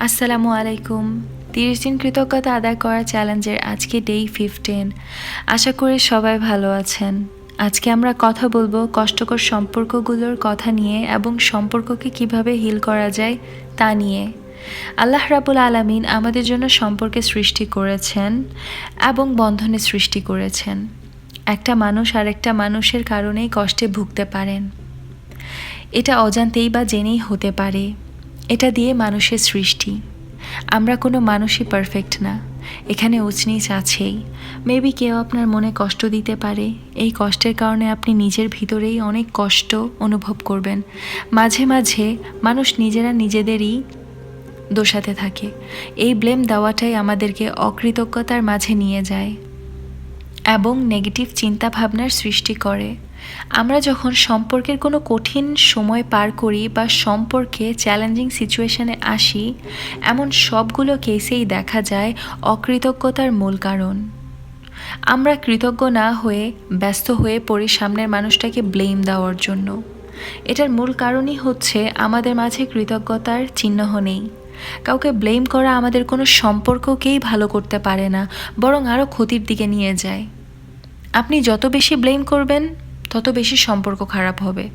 আসসালামু আলাইকুম। 30 দিন কৃতজ্ঞতা আদায় করা চ্যালেঞ্জের আজকে ডে 15। আশা করি সবাই ভালো আছেন। আজকে আমরা কথা বলবো কষ্টকর সম্পর্কগুলোর কথা নিয়ে এবং সম্পর্ককে কিভাবে হিল করা যায় তা নিয়ে। আল্লাহ রাব্বুল আলামিন আমাদের জন্য সম্পর্কের সৃষ্টি করেছেন এবং বন্ধনের সৃষ্টি করেছেন। একটা মানুষ আরেকটা মানুষের কারণেই কষ্টে ভুগতে পারেন। এটা অজান্তেই বা জেনেই হতে পারে। এটা দিয়ে মানুষের সৃষ্টি। আমরা কোনো মানুষই পারফেক্ট না। এখানে উচনিচ আছেই। মেবি কেউ আপনার মনে কষ্ট দিতে পারে। এই কষ্টের কারণে আপনি নিজের ভিতরেই অনেক কষ্ট অনুভব করবেন। মাঝে মাঝে মানুষ নিজেরা নিজেদেরই দোষাতে থাকে। এই ব্লেম দেওয়াটাই আমাদেরকে অকৃতজ্ঞতার মাঝে নিয়ে যায় এবং নেগেটিভ চিন্তা ভাবনার সৃষ্টি করে। আমরা যখন সম্পর্কের কোনো কঠিন সময় পার করি বা সম্পর্কে চ্যালেঞ্জিং সিচুয়েশনে আসি, এমন সবগুলো কেসেই দেখা যায় অকৃতজ্ঞতার মূল কারণ। আমরা কৃতজ্ঞ না হয়ে ব্যস্ত হয়ে পড়ি সামনের মানুষটাকে ব্লেম দেওয়ার জন্য। এটার মূল কারণই হচ্ছে আমাদের মাঝে কৃতজ্ঞতার চিহ্ন নেই। কাউকে ব্লেম করা আমাদের কোনো সম্পর্ককেই ভালো করতে পারে না, বরং আরও ক্ষতির দিকে নিয়ে যায়। আপনি যত বেশি ব্লেম করবেন তত বেশি সম্পর্ক খারাপ হবে।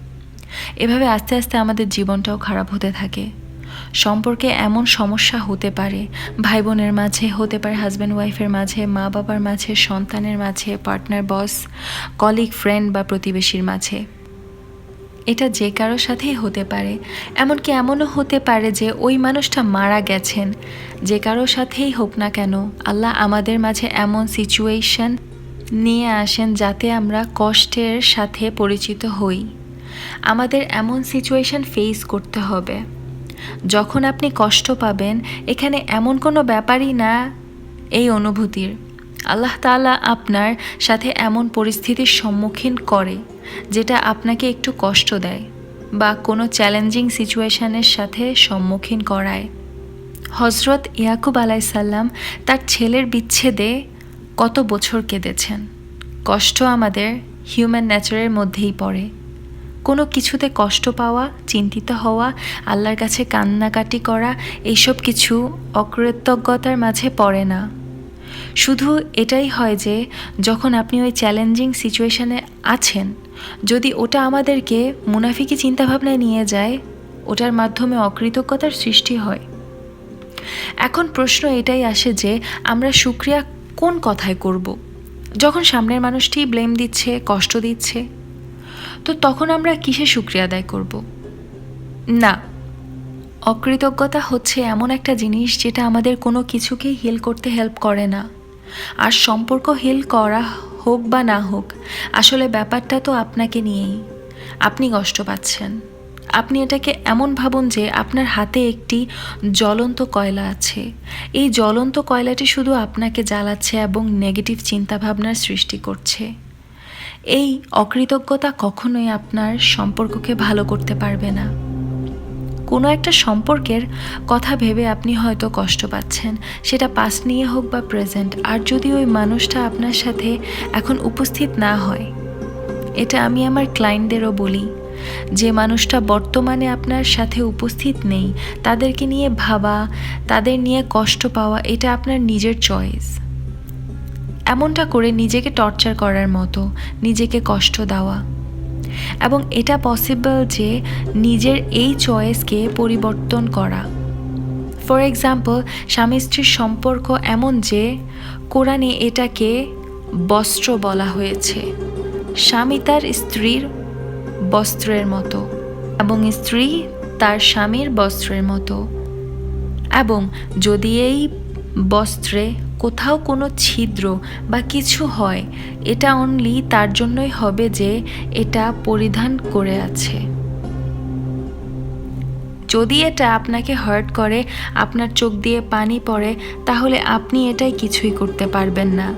এভাবে আস্তে আস্তে আমাদের জীবনটাও খারাপ হতে থাকে। সম্পর্কে এমন সমস্যা হতে পারে, ভাই বোনের মাঝে হতে পারে, হাজব্যান্ড ওয়াইফের মাঝে, মা বাবার মাঝে, সন্তানের মাঝে, পার্টনার বস, কলিগ ফ্রেন্ড বা প্রতিবেশীর মাঝে। এটা যে কারোর সাথেই হতে পারে। এমনকি এমনও হতে পারে যে ওই মানুষটা মারা গেছেন। যে কারোর সাথেই হোক না কেন, আল্লাহ আমাদের মাঝে এমন সিচুয়েশন নিয়ে আসেন যাতে আমরা কষ্টের সাথে পরিচিত হই। আমাদের এমন সিচুয়েশন ফেস করতে হবে। যখন আপনি কষ্ট পাবেন, এখানে এমন কোনো ব্যাপারই না এই অনুভূতির। আল্লাহ তাআলা আপনার সাথে এমন পরিস্থিতির সম্মুখীন করে যেটা আপনাকে একটু কষ্ট দেয় বা কোনো চ্যালেঞ্জিং সিচুয়েশনের সাথে সম্মুখীন করায়। হজরত ইয়াকুব আলাইসাল্লাম তার ছেলের বিচ্ছেদে কত বছর কেঁদেছেন। কষ্ট আমাদের হিউম্যান নেচারের মধ্যেই পড়ে। কোনো কিছুতে কষ্ট পাওয়া, চিন্তিত হওয়া, আল্লাহর কাছে কান্নাকাটি করা, এইসব কিছু অকৃতজ্ঞতার মাঝে পড়ে না। শুধু এটাই হয় যে যখন আপনি ওই চ্যালেঞ্জিং সিচুয়েশনে আছেন, যদি ওটা আমাদেরকে মুনাফিকি চিন্তাভাবনায় নিয়ে যায়, ওটার মাধ্যমে অকৃতজ্ঞতার সৃষ্টি হয়। এখন প্রশ্ন এটাই আসে যে আমরা শুকরিয়া কোন কথায় করব? যখন সামনের মানুষটি ব্লেম দিচ্ছে, কষ্ট দিচ্ছে, তো তখন আমরা কিসে শুকরিয়া আদায় করব? না, অকৃতজ্ঞতা হচ্ছে এমন একটা জিনিস যেটা আমাদের কোনো কিছুকেই হিল করতে হেল্প করে না। আর সম্পর্ক হিল করা হোক বা না হোক, আসলে ব্যাপারটা তো আপনাকে নিয়েই। আপনি কষ্ট পাচ্ছেন। আপনি এটাকে এমন ভাবুন যে আপনার হাতে একটি জ্বলন্ত কয়লা আছে। এই জ্বলন্ত কয়লাটি শুধু আপনাকে জ্বালাচ্ছে এবং নেগেটিভ চিন্তাভাবনার সৃষ্টি করছে। এই অকৃতজ্ঞতা কখনোই আপনার সম্পর্ককে ভালো করতে পারবে না। কোনো একটা সম্পর্কের কথা ভেবে আপনি হয়তো কষ্ট পাচ্ছেন, সেটা পাস্ট নিয়ে হোক বা প্রেজেন্ট। আর যদি ওই মানুষটা আপনার সাথে এখন উপস্থিত না হয়, এটা আমি আমার ক্লায়েন্টদেরও বলি, যে মানুষটা বর্তমানে আপনার সাথে উপস্থিত নেই, তাদেরকে নিয়ে ভাবা, তাদের নিয়ে কষ্ট পাওয়া, এটা আপনার নিজের চয়েস। এমনটা করে নিজেকে টর্চার করার মতো, নিজেকে কষ্ট দেওয়া। এবং এটা পসিবল যে নিজের এই চয়েসকে পরিবর্তন করা। ফর এক্সাম্পল, স্বামী স্ত্রীর সম্পর্ক এমন যে কোরআনে এটাকে বস্ত্র বলা হয়েছে। স্বামী তার স্ত্রীর বস্ত্রের মতো এবং স্ত্রী তার স্বামীর বস্ত্রের মতো। এবং যদি এই বস্ত্রে কোথাও কোনো ছিদ্র বা কিছু হয়, এটা অনলি তার জন্যই হবে যে এটা পরিধান করে আছে। যদি এটা আপনাকে হার্ট করে, আপনার চোখ দিয়ে পানি পড়ে, তাহলে আপনি এটাই কিছুই করতে পারবেন না।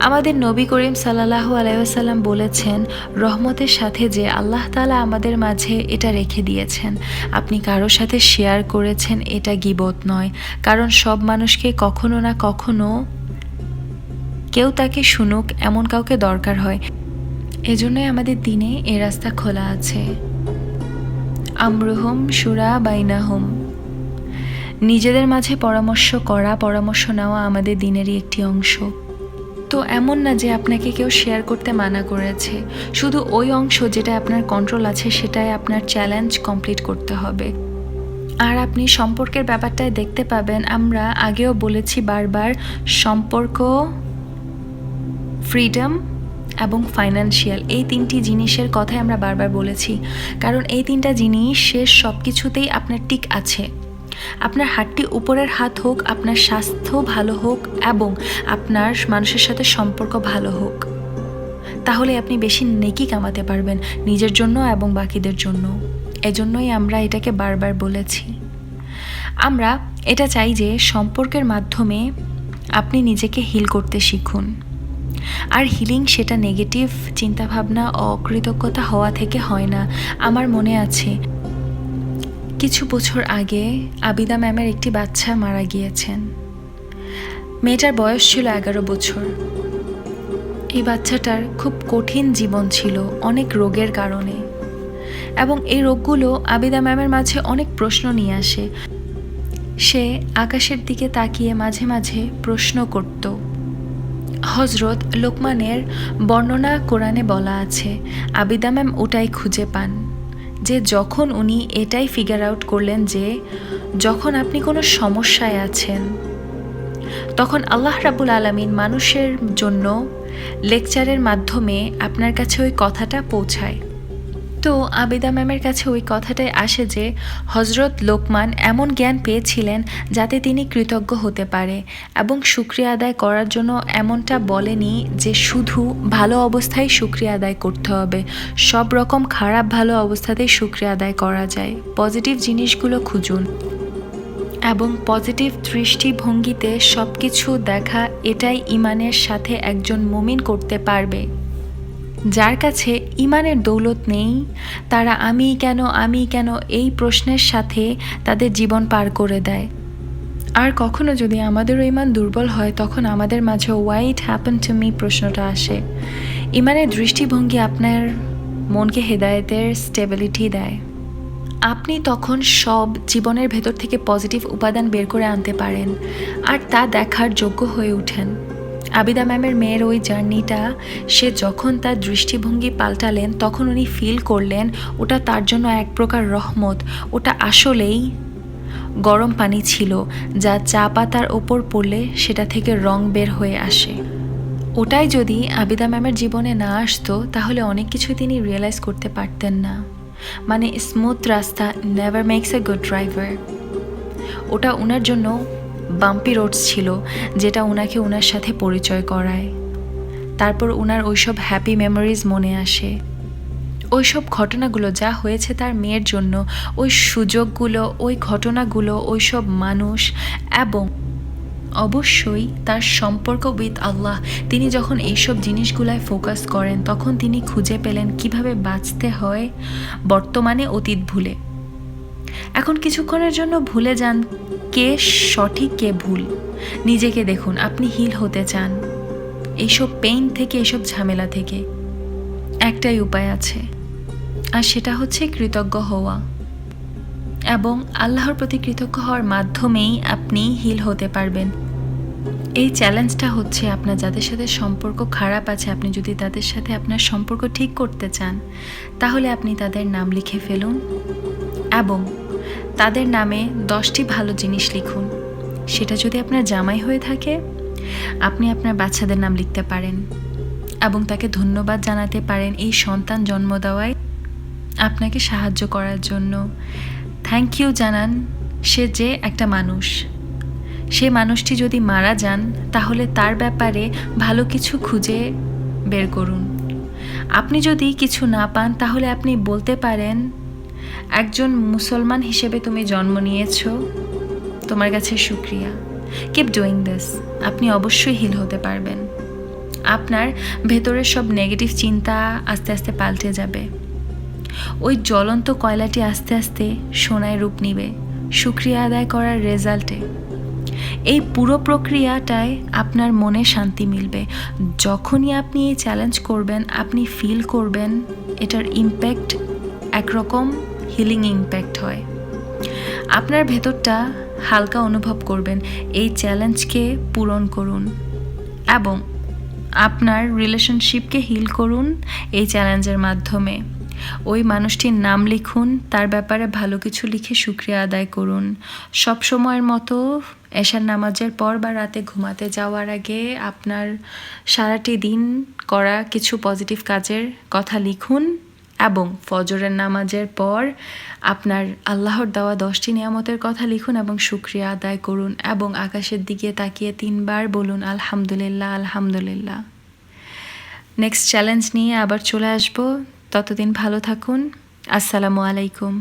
আমাদের নবী করিম সাল্লাল্লাহু আলাইহি ওয়াসাল্লাম বলেছেন, রহমতের সাথে যে আল্লাহ তাআলা আমাদের মাঝে এটা রেখে দিয়েছেন, আপনি কারোর সাথে শেয়ার করেছেন, এটা গীবত নয়। কারণ সব মানুষকে কখনো না কখনো কেউ তাকে শুনুক এমন কাউকে দরকার হয়। এজন্যই আমাদের দিনে এ রাস্তা খোলা আছে। আমরুহুম শুরা বাইনাহুম। নিজেদের মাঝে পরামর্শ করা, পরামর্শ নেওয়া আমাদের দিনেরই একটি অংশ। তো এমন না যে আপনাকে কেউ শেয়ার করতে মানা করেছে, শুধু ওই অংশ যেটা আপনার কন্ট্রোল আছে সেটাই আপনার চ্যালেঞ্জ কমপ্লিট করতে হবে। আর আপনি সম্পর্কের ব্যাপারটায় দেখতে পাবেন, আমরা আগেও বলেছি বারবার, সম্পর্ক, ফ্রিডম এবং ফাইন্যান্সিয়াল, এই তিনটি জিনিসের কথাই আমরা বারবার বলেছি। কারণ এই তিনটা জিনিস শেষ সব কিছুতেই আপনার টিক আছে। আপনার হাতটি উপরের হাত হোক, আপনার স্বাস্থ্য ভালো হোক এবং আপনার মানুষের সাথে সম্পর্ক ভালো হোক, তাহলে আপনি বেশি নেকি কামাতে পারবেন নিজের জন্য এবং বাকিদের জন্য। এজন্যই আমরা এটাকে বারবার বলেছি। আমরা এটা চাই যে সম্পর্কের মাধ্যমে আপনি নিজেকে হিল করতে শিখুন। আর হিলিং সেটা নেগেটিভ চিন্তাভাবনা, অকৃতজ্ঞতা হওয়া থেকে হয় না। আমার মনে আছে কিছু বছর আগে আবিদা ম্যামের একটি বাচ্চা মারা গিয়েছেন। মেয়েটার বয়স ছিল 11 বছর। এই বাচ্চাটার খুব কঠিন জীবন ছিল অনেক রোগের কারণে, এবং এই রোগগুলো আবিদা ম্যামের মাঝে অনেক প্রশ্ন নিয়ে আসে। সে আকাশের দিকে তাকিয়ে মাঝে মাঝে প্রশ্ন করত। হজরত লোকমানের বর্ণনা কোরআনে বলা আছে, আবিদা ম্যাম ওটাই খুঁজে পান যে যখন উনি এটাই ফিগার আউট করলেন যে যখন আপনি কোনো সমস্যায় আছেন, তখন আল্লাহ রাব্বুল আলামিন মানুষের জন্য লেকচারের মাধ্যমে আপনার কাছে ওই কথাটা পৌঁছায়। তো আবিদা ম্যামের কাছে ওই কথাটাই আসে যে হজরত লোকমান এমন জ্ঞান পেয়েছিলেন যাতে তিনি কৃতজ্ঞ হতে পারে, এবং শুকরিয়া আদায় করার জন্য এমনটা বলেনি যে শুধু ভালো অবস্থায় শুকরিয়া আদায় করতে হবে। সব রকম খারাপ ভালো অবস্থাতেই শুকরিয়া আদায় করা যায়। পজিটিভ জিনিসগুলো খুঁজুন এবং পজিটিভ দৃষ্টিভঙ্গিতে সব কিছু দেখা, এটাই ইমানের সাথে একজন মুমিন করতে পারবে। যার কাছে ইমানের দৌলত নেই, তারা আমি কেন এই প্রশ্নের সাথে তাদের জীবন পার করে দেয়। আর কখনো যদি আমাদেরও ইমান দুর্বল হয়, তখন আমাদের মাঝে why it happen to me প্রশ্নটা আসে। ইমানের দৃষ্টিভঙ্গি আপনার মনকে হেদায়েতের স্টেবিলিটি দেয়। আপনি তখন সব জীবনের ভেতর থেকে পজিটিভ উপাদান বের করে আনতে পারেন আর তা দেখার যোগ্য হয়ে ওঠেন। আবিদা ম্যামের মেয়ের ওই জার্নিটা, সে যখন তার দৃষ্টিভঙ্গি পাল্টালেন তখন উনি ফিল করলেন ওটা তার জন্য এক প্রকার রহমত। ওটা আসলেই গরম পানি ছিল যা চা পাতার ওপর পড়লে সেটা থেকে রং বের হয়ে আসে। ওটাই যদি আবিদা ম্যামের জীবনে না আসতো তাহলে অনেক কিছু তিনি রিয়েলাইজ করতে পারতেন না। মানে স্মুথ রাস্তা never makes a good driver. ওটা ওনার জন্য বাম্পি রোডস ছিল, যেটা ওনাকে ওনার সাথে পরিচয় করায়। তারপর ওনার ওইসব হ্যাপি মেমোরিজ মনে আসে, ওইসব ঘটনাগুলো যা হয়েছে তার মেয়ের জন্য, ওই সুযোগগুলো, ওই ঘটনাগুলো, ওইসব মানুষ, এবং অবশ্যই তার সম্পর্ক উইথ আল্লাহ। তিনি যখন এইসব জিনিসগুলায় ফোকাস করেন তখন তিনি খুঁজে পেলেন কিভাবে বাঁচতে হয় বর্তমানে অতীত ভুলে। এখন কিছুক্ষণের জন্য ভুলে যান কে সঠিক কে ভুল। নিজেকে দেখুন, আপনি হিল হতে চান এইসব পেইন থেকে, এইসব ঝামেলা থেকে। একটাই উপায় আছে, আর সেটা হচ্ছে কৃতজ্ঞ হওয়া, এবং আল্লাহর প্রতি কৃতজ্ঞ হওয়ার মাধ্যমেই আপনি হিল হতে পারবেন। এই চ্যালেঞ্জটা হচ্ছে আপনার যাদের সাথে সম্পর্ক খারাপ আছে, আপনি যদি তাদের সাথে আপনার সম্পর্ক ঠিক করতে চান তাহলে আপনি তাদের নাম লিখে ফেলুন এবং তাদের নামে 10টি ভালো জিনিস লিখুন। সেটা যদি আপনার জামাই হয়ে থাকে, আপনি আপনার বাচ্চাদের নাম লিখতে পারেন এবং তাকে ধন্যবাদ জানাতে পারেন এই সন্তান জন্ম দেওয়ায় আপনাকে সাহায্য করার জন্য। থ্যাংক ইউ জানান সে যে একটা মানুষ। সে মানুষটি যদি মারা যান তাহলে তার ব্যাপারে ভালো কিছু খুঁজে বের করুন। আপনি যদি কিছু না পান তাহলে আপনি বলতে পারেন, একজন মুসলমান হিসেবে তুমি জন্ম নিয়েছো, তোমার কাছে শুকরিয়া। কিপ ডুইং দিস, আপনি অবশ্যই হিল হতে পারবেন। আপনার ভেতরের সব নেগেটিভ চিন্তা আস্তে আস্তে পাল্টে যাবে। ওই জ্বলন্ত কয়লাটি আস্তে আস্তে সোনায় রূপ নিবে শুকরিয়া আদায় করার রেজাল্টে। এই পুরো প্রক্রিয়াটায় আপনার মনে শান্তি মিলবে। যখনই আপনি এই চ্যালেঞ্জ করবেন আপনি ফিল করবেন এটার ইম্প্যাক্ট একরকম হিলিং ইম্প্যাক্ট হয়। আপনার ভেতরটা হালকা অনুভব করবেন। এই চ্যালেঞ্জকে পূরণ করুন এবং আপনার রিলেশনশিপকে হিল করুন এই চ্যালেঞ্জের মাধ্যমে। ওই মানুষটির নাম লিখুন, তার ব্যাপারে ভালো কিছু লিখে শুকরিয়া আদায় করুন। সব সময়ের মতো এশার নামাজের পর বা রাতে ঘুমাতে যাওয়ার আগে আপনার সারাটি দিন করা কিছু পজিটিভ কাজের কথা লিখুন এবং ফজরের নামাজের পর আপনার আল্লাহর দেওয়া 10টি নিয়ামতের কথা লিখুন এবং শুকরিয়া আদায় করুন এবং আকাশের দিকে তাকিয়ে 3 বার বলুন আলহামদুলিল্লাহ, আলহামদুলিল্লাহ। নেক্সট চ্যালেঞ্জ নিয়ে আবার চলে আসবো। ততদিন ভালো থাকুন। আসসালামু আলাইকুম।